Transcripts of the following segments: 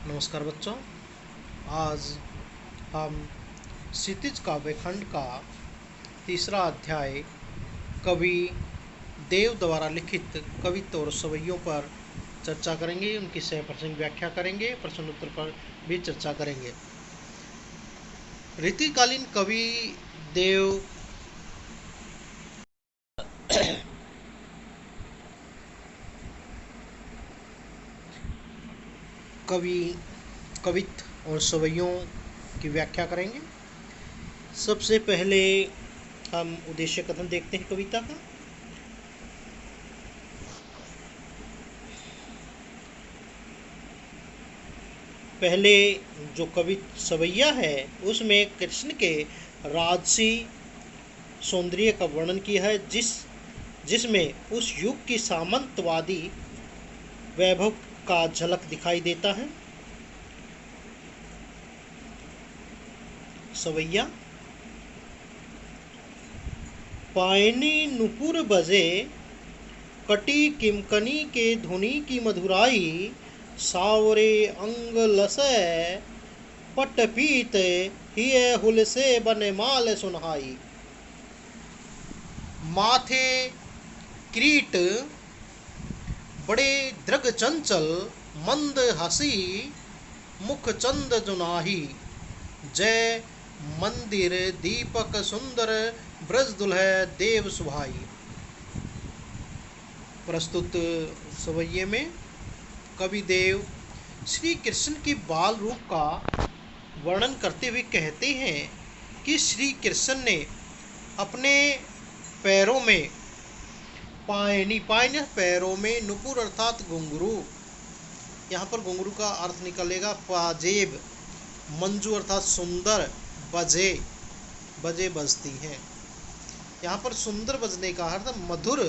नमस्कार बच्चों। आज हम क्षितिज काव्यखंड का तीसरा अध्याय कवि देव द्वारा लिखित कवित्व और सवैयों पर चर्चा करेंगे। उनकी सह प्रसंग व्याख्या करेंगे, प्रश्न उत्तर पर भी चर्चा करेंगे। रीतिकालीन कवि देव कवित्व और सवैयों की व्याख्या करेंगे। सबसे पहले हम उद्देश्य कथन देखते हैं कविता का। पहले जो कवि सवैया है उसमें कृष्ण के राजसी सौंदर्य का वर्णन किया है, जिसमें उस युग की सामंतवादी वैभव का झलक दिखाई देता है। सवैया पायनी नुपुर बजे, कटी किमकनी के धुनी की मधुराई, सावरे अंग लसय पटपीत हिय हुलसे बने माल सुनहाई। माथे क्रीट बड़े दृग चंचल, मंद हसी मुख चंद जुनाही, जय मंदिर दीपक सुंदर ब्रज दुल्है देव सुभाई। प्रस्तुत सवैये में कवि देव श्री कृष्ण के बाल रूप का वर्णन करते हुए कहते हैं कि श्री कृष्ण ने अपने पैरों में पायनी पैरों में नुपुर अर्थात घुंघरू, यहाँ पर घुंघरू का अर्थ निकलेगा पाजेब, मंजू अर्थात सुंदर, बजे बजती हैं। यहाँ पर सुंदर बजने का अर्थ मधुर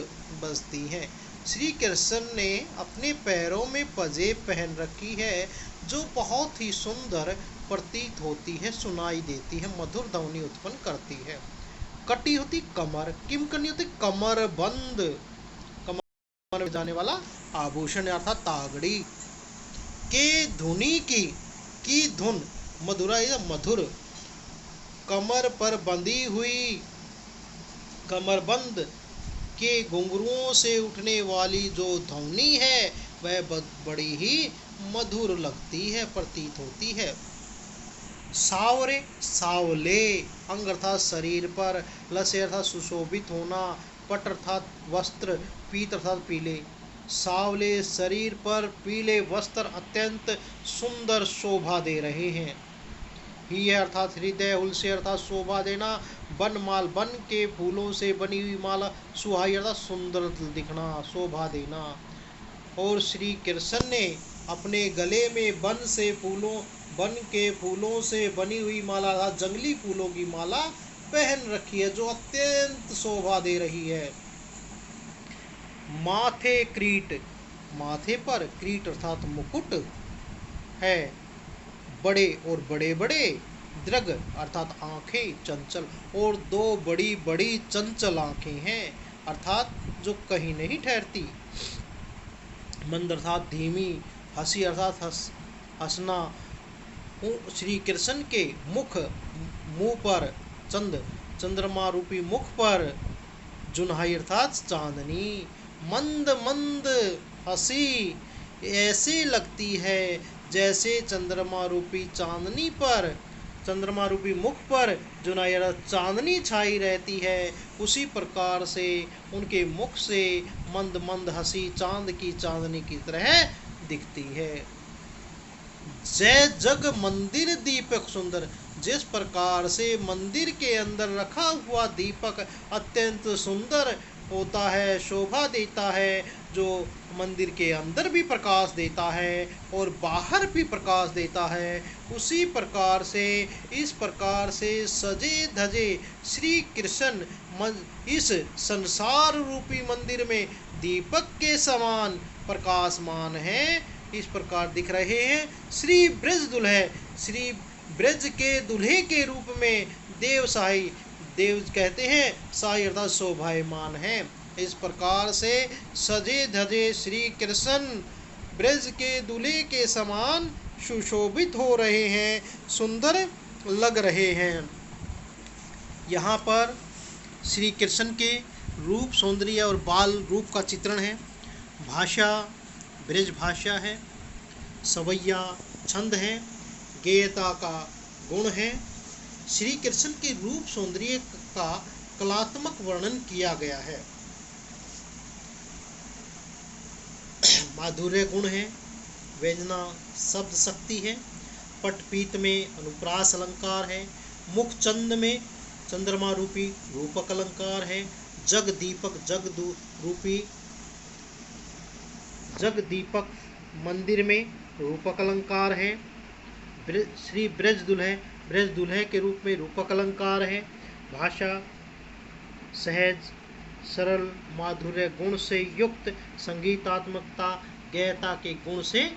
बजती हैं। श्री कृष्ण ने अपने पैरों में पजेब पहन रखी है, जो बहुत ही सुंदर प्रतीत होती है, सुनाई देती है, मधुर ध्वनि उत्पन्न करती है। कटी होती कमर, किमकनी होती कमर बंद, कमर में जाने वाला आभूषण अर्थात तागड़ी। के धुनी की धुन मधुरा या मधुर, कमर पर बंधी हुई कमरबंद के घुंघरुओं से उठने वाली जो ध्वनि है वह बड़ी ही मधुर लगती है, प्रतीत होती है। सावरे सावले, अंग अर्थात शरीर पर, लसे अर्थात सुशोभित होना, पट अर्थात वस्त्र, पीत अर्थात पीले। सावले शरीर पर पीले वस्त्र अत्यंत सुंदर शोभा दे रहे हैं। ही अर्थात हृदय, हुलसे अर्थात शोभा देना, बनमाल बन के फूलों से बनी हुई माला, सुहाई अर्थात सुंदर दिखना, शोभा देना। और श्री कृष्ण ने अपने गले में बन के फूलों से बनी हुई माला अर्थात जंगली फूलों की माला पहन रखी है, जो अत्यंत शोभा दे रही है। माथे क्रीट, माथे पर क्रीट अर्थात मुकुट है, बड़े और बड़े बड़े, दृग अर्थात आंखें, चंचल, और दो बड़ी बड़ी चंचल आंखें हैं अर्थात जो कहीं नहीं ठहरती। मंद अर्थात धीमी, हंसी अर्थात हंसना। श्री कृष्ण के मुंह पर चंद्रमा रूपी मुख पर जुनहाई अर्थात चांदनी, मंद मंद हंसी ऐसे लगती है जैसे चंद्रमा रूपी चांदनी पर, चंद्रमा रूपी मुख पर जुनहाई अर्थात चांदनी छाई रहती है, उसी प्रकार से उनके मुख से मंद मंद हंसी चांद की चांदनी की तरह दिखती है। जय जग मंदिर दीपक सुंदर, जिस प्रकार से मंदिर के अंदर रखा हुआ दीपक अत्यंत सुंदर होता है, शोभा देता है, जो मंदिर के अंदर भी प्रकाश देता है और बाहर भी प्रकाश देता है, उसी प्रकार से इस प्रकार से सजे धजे श्री कृष्ण इस संसार रूपी मंदिर में दीपक के समान प्रकाशमान हैं, इस प्रकार दिख रहे हैं। श्री ब्रज दुल्हे, श्री ब्रज के दुल्हे के रूप में देव साई, देव कहते हैं साई अर्थात शोभायमान है। इस प्रकार से सजे धजे श्री कृष्ण ब्रज के दूल्हे के समान सुशोभित हो रहे हैं, सुंदर लग रहे हैं। यहाँ पर श्री कृष्ण के रूप, सौंदर्य और बाल रूप का चित्रण है। भाषा ब्रज भाषा है, सवैया छंद है, गेयता का गुण है। श्री कृष्ण के रूप सौंदर्य का कलात्मक वर्णन किया गया है। माधुर्य गुण है, व्यंजना शब्द शक्ति है, पटपीत में अनुप्रास अलंकार है, मुख चंद में चंद्रमा रूपी रूपक अलंकार है, जग दीपक रूपी जग दीपक मंदिर में रूपक अलंकार है। श्री ब्रज दुल्हे के रूप में रूपक अलंकार है। भाषा सहज सरल माधुर्य गुण से युक्त, संगीतात्मकता गयता के गुण से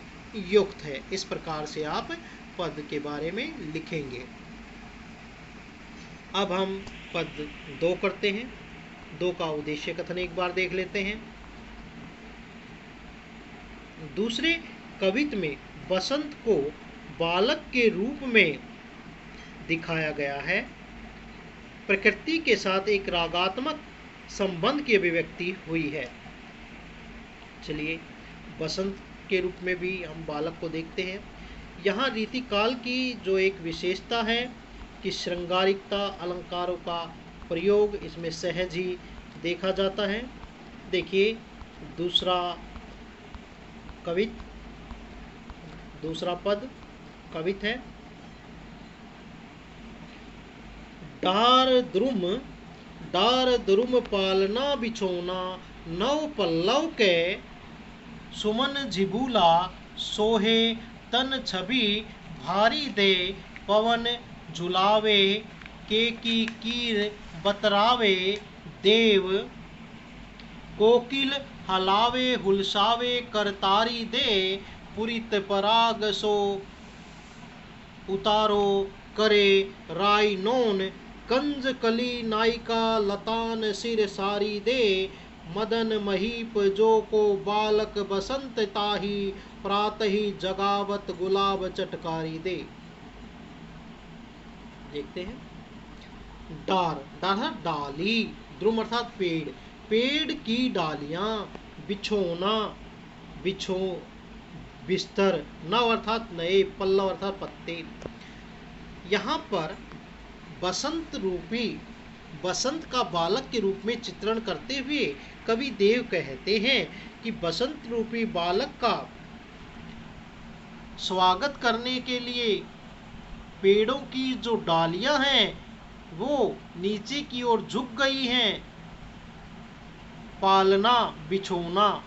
युक्त है। इस प्रकार से आप पद के बारे में लिखेंगे। अब हम पद 2 करते हैं। 2 का उद्देश्य कथन एक बार देख लेते हैं। दूसरे कवित्व में बसंत को बालक के रूप में दिखाया गया है। प्रकृति के साथ एक रागात्मक संबंध की अभिव्यक्ति हुई है। चलिए बसंत के रूप में भी हम बालक को देखते हैं। यहाँ रीतिकाल की जो एक विशेषता है कि श्रृंगारिकता अलंकारों का प्रयोग इसमें सहज ही देखा जाता है। देखिए दूसरा पद कवित है। डार द्रुम पालना बिछोना, नव पल्लव के सुमन झिबूला, सोहे तन छवि भारी दे, पवन झुलावे के की कीर बतरावे देव, कोकिल हलावे हुलसावे करतारी दे, पुरित पराग सो उतारो करे राय नोन, कंज कली नायिका लतान सिर सारी दे, मदन महीप जो को बालक बसंत ताही, प्रातहि जगावत गुलाब चटकारी दे। देखते हैं डार डाली, द्रुम अर्थात पेड़, पेड़ की डालियां, बिछोना बिस्तर, नव अर्थात नए, पल्लव अर्थात पत्ते। यहाँ पर बसंत का बालक के रूप में चित्रण करते हुए कवि देव कहते हैं कि बसंत रूपी बालक का स्वागत करने के लिए पेड़ों की जो डालियां हैं वो नीचे की ओर झुक गई हैं। पालना बिछोना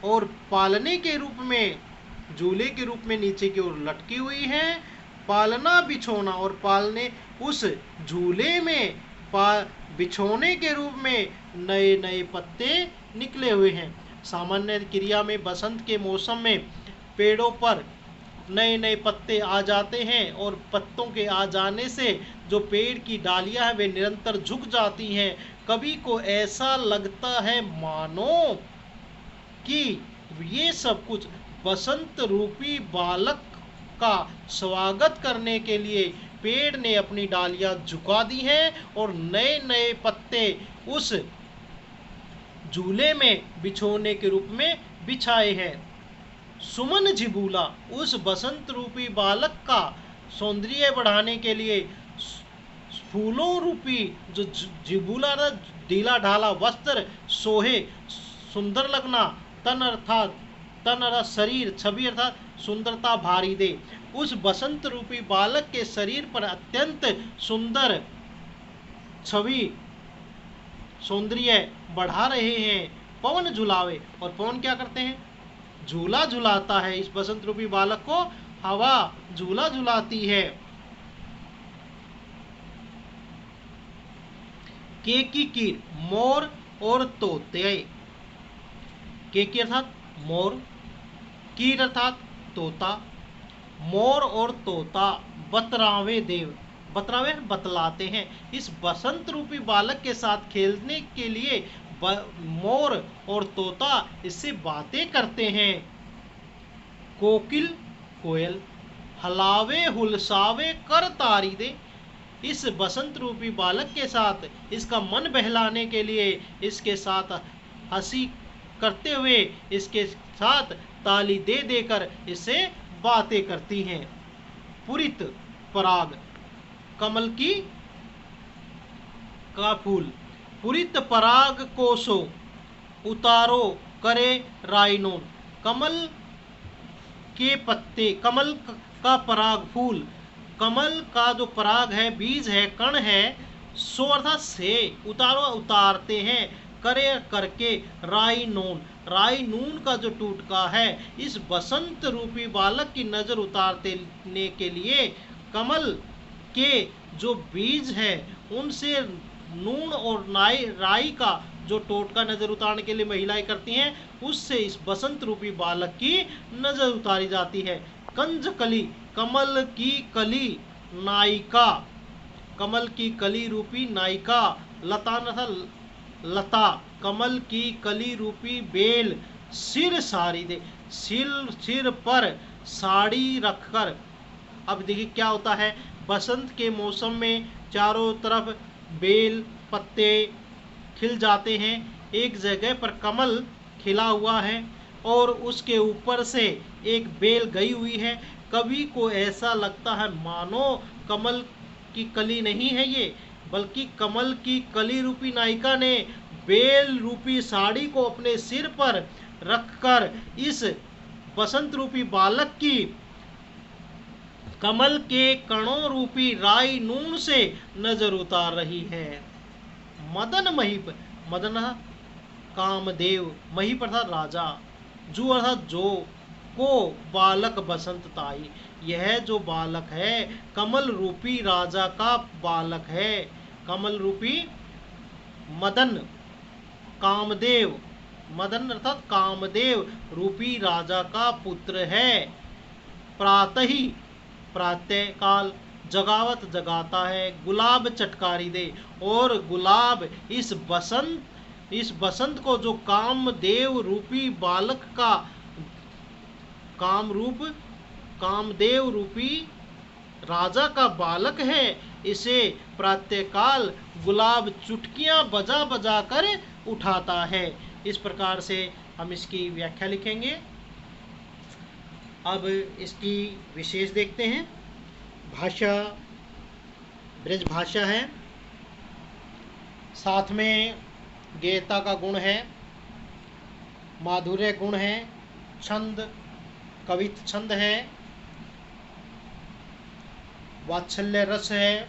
और पालने के रूप में झूले के रूप में नीचे की ओर लटकी हुई हैं। पालना बिछोना और पालने उस झूले में बिछोने के रूप में नए नए पत्ते निकले हुए हैं। सामान्य क्रिया में बसंत के मौसम में पेड़ों पर नए नए पत्ते आ जाते हैं और पत्तों के आ जाने से जो पेड़ की डालियां हैं वे निरंतर झुक जाती हैं। कवि को ऐसा लगता है मानो कि ये सब कुछ बसंत रूपी बालक का स्वागत करने के लिए पेड़ ने अपनी डालियां झुका दी हैं और नए नए पत्ते उस झूले में बिछोने के रूप में बिछाए हैं। सुमन झिबूला, उस बसंत रूपी बालक का सौंदर्य बढ़ाने के लिए फूलों रूपी जो झिबूला ढीला ढाला वस्त्र सोहे, सुंदर लगना, तन अर्थात शरीर, छवि अर्थात सुंदरता भारी दे, उस बसंत रूपी बालक के शरीर पर अत्यंत सुंदर छवि सौंदर्य बढ़ा रहे हैं। पवन झुलावे, और पवन क्या करते हैं, झूला झुलाता है। इस बसंत रूपी बालक को हवा झूला झुलाती है। केकी कीर, मोर और तोते, केकी अर्थात मोर, कीर अर्थात तोता, मोर और तोता बतरावे देव, बतरावे बतलाते हैं। इस बसंत रूपी बालक के साथ खेलने के लिए मोर और तोता इससे बातें करते हैं। कोकिल कोयल, हलावे हुलसावे कर तारी दे। इस बसंत रूपी बालक के साथ इसका मन बहलाने के लिए इसके साथ हंसी करते हुए इसके साथ ताली दे देकर इससे बातें करती हैं। पुरित पराग, कमल की का फूल। पुरित पराग कोसो उतारो करे राइनोन। कमल के पत्ते, कमल का पराग फूल, कमल का जो पराग है, बीज है, कण है, सो अर्थात से उतारो उतारते हैं, करे करके राइनोन, राइनून का जो टूटका है, इस बसंत रूपी बालक की नजर उतारने के लिए कमल के जो बीज है उनसे नून और राई का जो टोटका नजर उतारने के लिए महिलाएं करती हैं, उससे इस बसंत रूपी बालक की नजर उतारी जाती है। कंजकली, कमल की कली नायिका, कमल की कली रूपी नायिका। लता तथा लता, कमल की कली रूपी बेल। सिर साड़ी दे, सिर पर साड़ी रखकर। अब देखिए क्या होता है, बसंत के मौसम में चारों तरफ बेल पत्ते खिल जाते हैं, एक जगह पर कमल खिला हुआ है और उसके ऊपर से एक बेल गई हुई है। कवि को ऐसा लगता है मानो कमल की कली नहीं है ये, बल्कि कमल की कली रूपी नायिका ने बेल रूपी साड़ी को अपने सिर पर रखकर इस बसंत रूपी बालक की कमल के कणों रूपी राई नून से नजर उतार रही है। मदन महीप, मदन कामदेव, महीप अर्थात राजा, जू अर्थात जो, को बालक बसंत ताई, यह जो बालक है कमल रूपी राजा का बालक है। कमल रूपी मदन कामदेव, मदन अर्थात कामदेव रूपी राजा का पुत्र है। प्रातः ही, प्रातः काल, जगावत जगाता है, गुलाब चटकारी दे, और गुलाब इस बसंत को जो कामदेव रूपी बालक का, कामदेव रूपी राजा का बालक है, इसे प्रातःकाल गुलाब चुटकियां बजा बजा कर उठाता है। इस प्रकार से हम इसकी व्याख्या लिखेंगे। अब इसकी विशेष देखते हैं। भाषा ब्रज भाषा है, साथ में गेयता का गुण है, माधुर्य गुण है, छंद कवित छंद है, वात्सल्य रस है,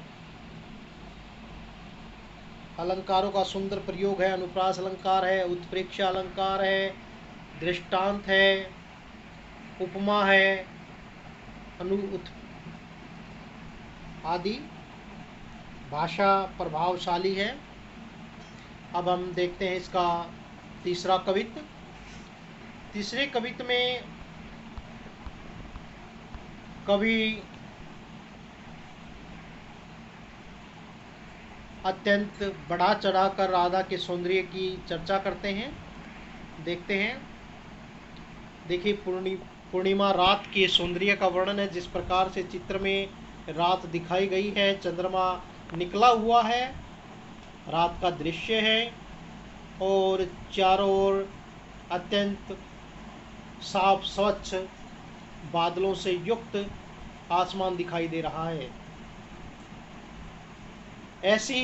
अलंकारों का सुंदर प्रयोग है, अनुप्रास अलंकार है, उत्प्रेक्षा अलंकार है, दृष्टांत है, उपमा है, आदि। भाषा प्रभावशाली है। अब हम देखते हैं इसका तीसरा कवित्त। तीसरे कवित्त में कवि अत्यंत बढ़ा चढ़ाकर राधा के सौंदर्य की चर्चा करते हैं। देखते हैं, देखिए पूर्णिमा रात के सौंदर्य का वर्णन है। जिस प्रकार से चित्र में रात दिखाई गई है, चंद्रमा निकला हुआ है, रात का दृश्य है और चारों ओर अत्यंत साफ स्वच्छ बादलों से युक्त आसमान दिखाई दे रहा है। ऐसी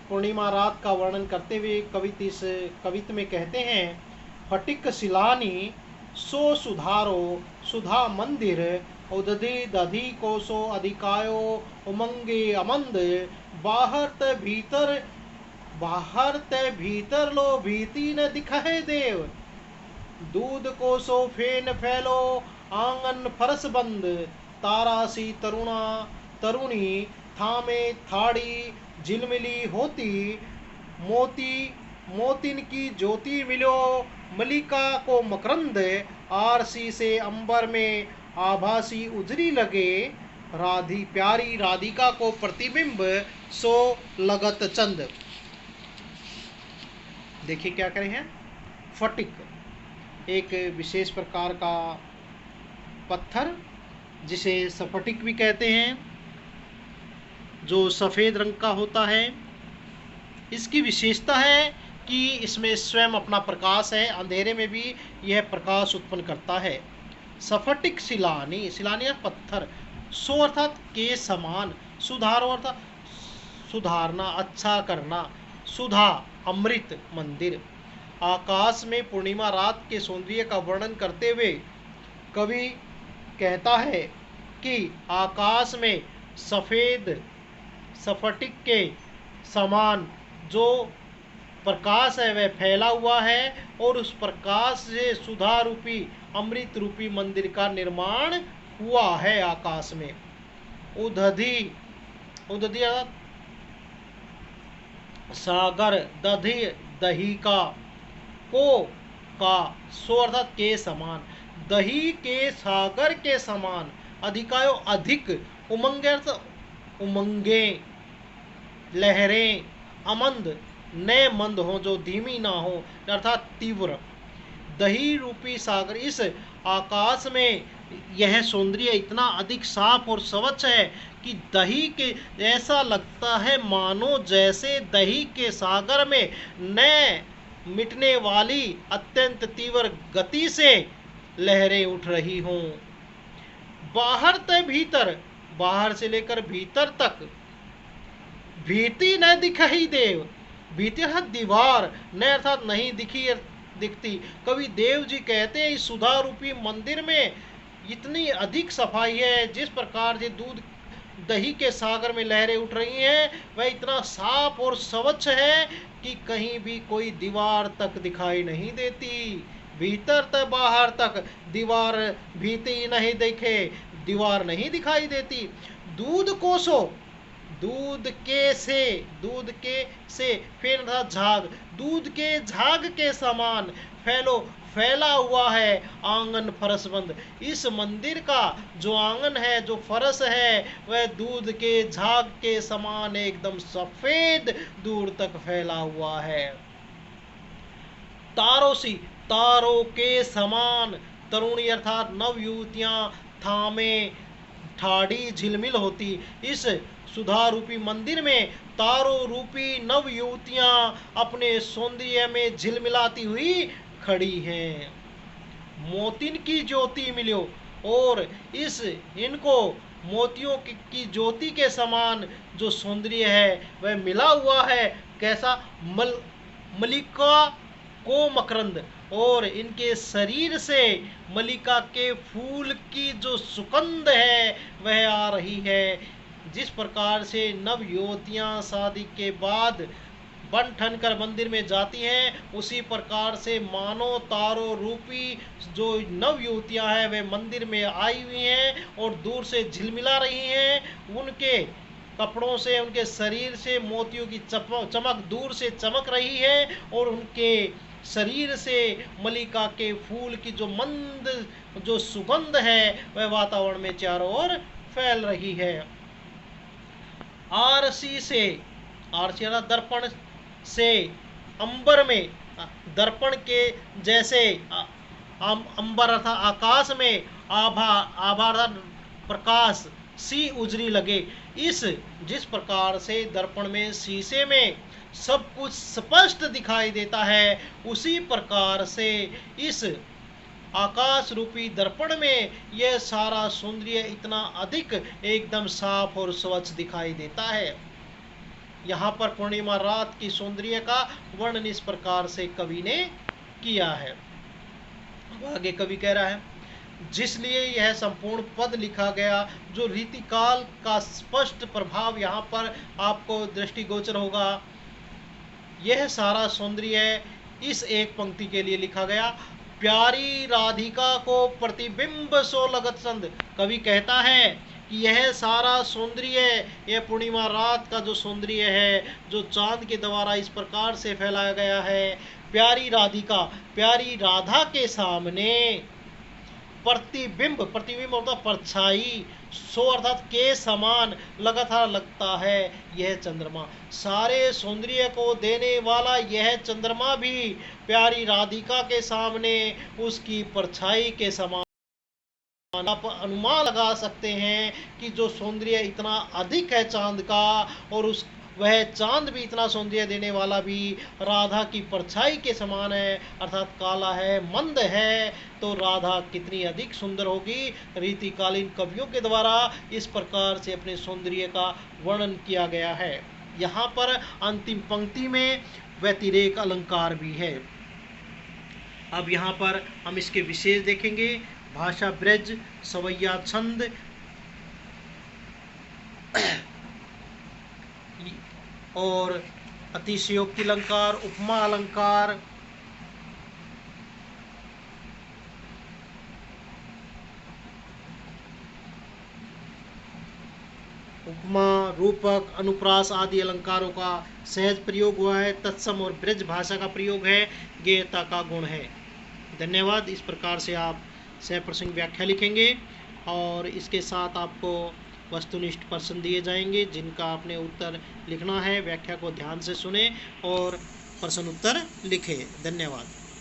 पूर्णिमा रात का वर्णन करते हुए कवि इस कवित्त में कहते हैं, फटिक सिलानी सो सुधारो सुधा मंदिर उदधि दधि कोसो अधिकायो उमंगे अमंद बाहर ते भीतर लो भीति न दिखाए देव दूध कोसो फेन फैलो आंगन फरस बंद तारासी तरुणी थामे थाड़ी झिलमिली होती मोतिन की ज्योति मिलो मलिका को मकरंद आरसी से अंबर में आभासी उजरी लगे प्यारी राधिका को प्रतिबिंब सो लगत चंद। देखिए क्या करें हैं, फटिक एक विशेष प्रकार का पत्थर जिसे स्फटिक भी कहते हैं, जो सफ़ेद रंग का होता है। इसकी विशेषता है कि इसमें स्वयं अपना प्रकाश है, अंधेरे में भी यह प्रकाश उत्पन्न करता है। स्फटिक शिलानी, शिलानी अर्थात पत्थर, सो अर्थात के समान, सुधारो अर्थात सुधारना, अच्छा करना, सुधा अमृत मंदिर। आकाश में पूर्णिमा रात के सौंदर्य का वर्णन करते हुए कवि कहता है कि आकाश में सफ़ेद स्फटिक के समान जो प्रकाश है वह फैला हुआ है और उस प्रकाश से सुधा रूपी अमृत रूपी मंदिर का निर्माण हुआ है आकाश में। उदधि, उदधि सागर, दधि दही को का, सो अर्थात के समान, दही के सागर के समान, अधिकायो अधिक, उमंग अर्थ उमंगे, लहरें, अमंद नए मंद हो जो धीमी ना हो अर्थात तीव्र। दही रूपी सागर, इस आकाश में यह सौंदर्य इतना अधिक साफ और स्वच्छ है कि दही के ऐसा लगता है मानो जैसे दही के सागर में न मिटने वाली अत्यंत तीव्र गति से लहरें उठ रही हों। बाहर से भीतर, बाहर से लेकर भीतर तक, भीति न दिखाई देव, भीति अर्थात दीवार, न अर्थात नहीं दिखती। कवि देव जी कहते हैं इस सुधा रूपी मंदिर में इतनी अधिक सफाई है, जिस प्रकार से दूध दही के सागर में लहरें उठ रही हैं वह इतना साफ और स्वच्छ है कि कहीं भी कोई दीवार तक दिखाई नहीं देती। भीतर तक बाहर तक दीवार, भीति नहीं दिखे, दीवार नहीं दिखाई देती। दूध कोसो, दूध के से फिर झाग, दूध के झाग के समान फैला हुआ है आंगन फरसबंद। इस मंदिर का जो आंगन है, जो फरस है, वह दूध के झाग के समान एकदम सफेद दूर तक फैला हुआ है। तारोसी, तारों के समान, तरुणी अर्थात नव युवतियां थामे ठाड़ी झिलमिल होती। इस सुधा रूपी मंदिर में तारों रूपी नव युवतियां अपने सौंदर्य में झिलमिलाती हुई खड़ी हैं। मोतिन की ज्योति मिलो, और इस इनको मोतियों की ज्योति के समान जो सौंदर्य है वह मिला हुआ है। कैसा? मलिका को मकरंद, और इनके शरीर से मलिका के फूल की जो सुगंध है वह आ रही है। जिस प्रकार से नव युवतियां शादी के बाद बन ठन कर मंदिर में जाती हैं, उसी प्रकार से मानो तारों रूपी जो नव युवतियां हैं वे मंदिर में आई हुई हैं और दूर से झिलमिला रही हैं। उनके कपड़ों से, उनके शरीर से मोतियों की चमक दूर से चमक रही है और उनके शरीर से मलिका के फूल की जो मंद जो सुगंध है वह वातावरण में चारों ओर फैल रही है। आरसी से, आरसी दर्पण से, अंबर में, दर्पण के जैसे अंबर अर्थात आकाश में आभा प्रकाश सी उजरी लगे। जिस प्रकार से दर्पण में, शीशे में सब कुछ स्पष्ट दिखाई देता है, उसी प्रकार से इस आकाश रूपी दर्पण में यह सारा सौंदर्य इतना अधिक एकदम साफ और स्वच्छ दिखाई देता है। यहाँ पर पूर्णिमा रात की सौंदर्य का वर्णन इस प्रकार से कवि ने किया है। आगे कवि कह रहा है, जिसलिए यह संपूर्ण पद लिखा गया, जो रीतिकाल का स्पष्ट प्रभाव यहाँ पर आपको दृष्टिगोचर होगा। यह सारा सौंदर्य इस एक पंक्ति के लिए लिखा गया। प्यारी राधिका को प्रतिबिंब सो लगत संद, कवि कहता है कि यह सारा सौंदर्य, यह पूर्णिमा रात का जो सौंदर्य है, जो चांद के द्वारा इस प्रकार से फैलाया गया है, प्यारी राधिका, प्यारी राधा के सामने प्रतिबिंब, प्रतिबिंब होता परछाई, सो अर्थात के समान लगातार लगता है यह चंद्रमा। सारे सौंदर्य को देने वाला यह चंद्रमा भी प्यारी राधिका के सामने उसकी परछाई के समान आप अनुमान लगा सकते हैं कि जो सौंदर्य इतना अधिक है चांद का, और उस वह चांद भी इतना सौंदर्य देने वाला भी राधा की परछाई के समान है, अर्थात काला है, मंद है, तो राधा कितनी अधिक सुंदर होगी। रीतिकालीन कवियों के द्वारा इस प्रकार से अपने सौंदर्य का वर्णन किया गया है। यहाँ पर अंतिम पंक्ति में व्यतिरेक अलंकार भी है। अब यहाँ पर हम इसके विशेष देखेंगे। भाषा ब्रज, सवैया छंद, और अतिशयोक्ति अलंकार, उपमा अलंकार, उपमा, रूपक, अनुप्रास आदि अलंकारों का सहज प्रयोग हुआ है। तत्सम और ब्रज भाषा का प्रयोग है। गेयता का गुण है। धन्यवाद। इस प्रकार से आप सप्रसंग व्याख्या लिखेंगे और इसके साथ आपको वस्तुनिष्ठ प्रश्न दिए जाएंगे जिनका आपने उत्तर लिखना है। व्याख्या को ध्यान से सुने और प्रश्न उत्तर लिखें। धन्यवाद।